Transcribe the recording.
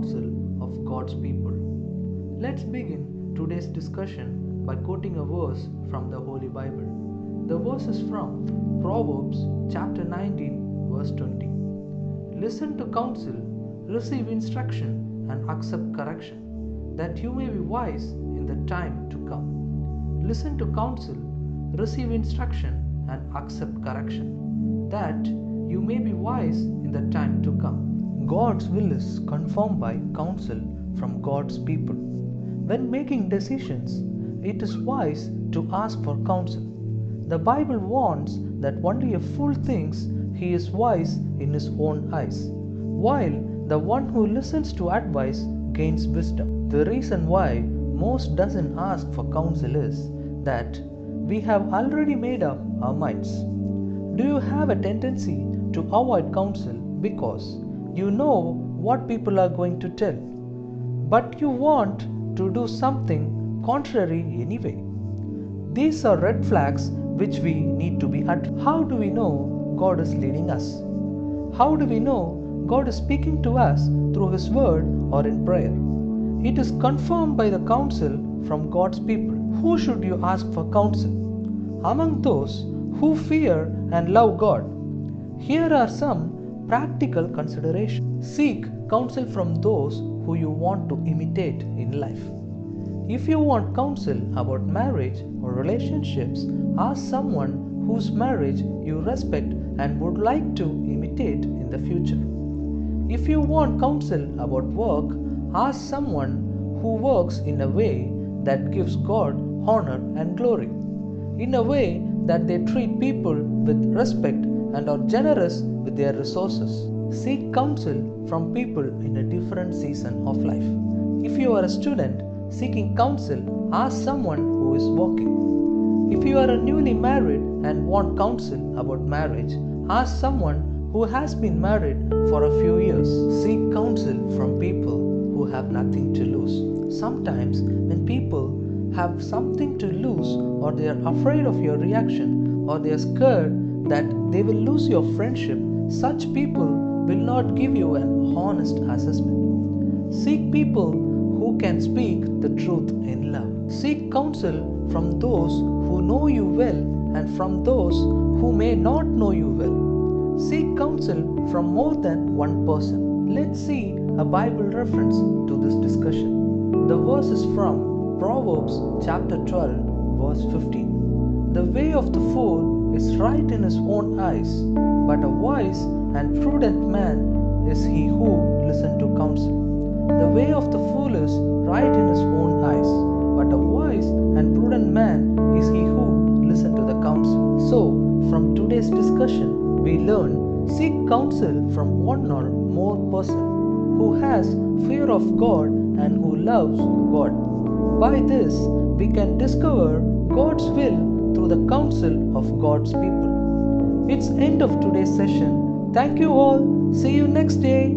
counsel of God's people. Let's begin today's discussion by quoting a verse from the Holy Bible. The verse is from Proverbs chapter 19 verse 20. Listen to counsel, receive instruction and accept correction, that you may be wise in the time to come. Listen to counsel, receive instruction and accept correction, that you may be wise in the time to come. God's will is confirmed by counsel from God's people. When making decisions, it is wise to ask for counsel. The Bible warns that only a fool thinks he is wise in his own eyes, while the one who listens to advice gains wisdom. The reason why most doesn't ask for counsel is that we have already made up our minds. Do you have a tendency to avoid counsel because you know what people are going to tell, but you want to do something contrary anyway? These are red flags which we need to be at. How do we know God is leading us? How do we know God is speaking to us through His word or in prayer? It is confirmed by the counsel from God's people. Who should you ask for counsel? Among those who fear and love God. Here are some practical considerations. Seek counsel from those who you want to imitate in life. If you want counsel about marriage or relationships, ask someone whose marriage you respect and would like to imitate in the future. If you want counsel about work, ask someone who works in a way that gives God honor and glory, in a way that they treat people with respect and are generous with their resources. Seek counsel from people in a different season of life. If you are a student seeking counsel, ask someone who is working. If you are newly married and want counsel about marriage, ask someone who has been married for a few years. Seek counsel from people who have nothing to lose. Sometimes when people have something to lose, or they are afraid of your reaction, or they are scared that they will lose your friendship, such people will not give you an honest assessment. Seek people who can speak the truth in love. Seek counsel from those who know you well and from those who may not know you well. Seek counsel from more than one person. Let's see a Bible reference to this discussion. The verse is from Proverbs chapter 12 verse 15. The way of the fool is right in his own eyes, but a wise and prudent man is he who listens to counsel. The way of the fool is right in his own eyes, but a wise and prudent man is he who listens to the counsel. So, from today's discussion, we learn seek counsel from one or more person who has fear of God and who loves God. By this, we can discover God's will through the counsel of God's people. It's end of today's session. Thank you all. See you next day.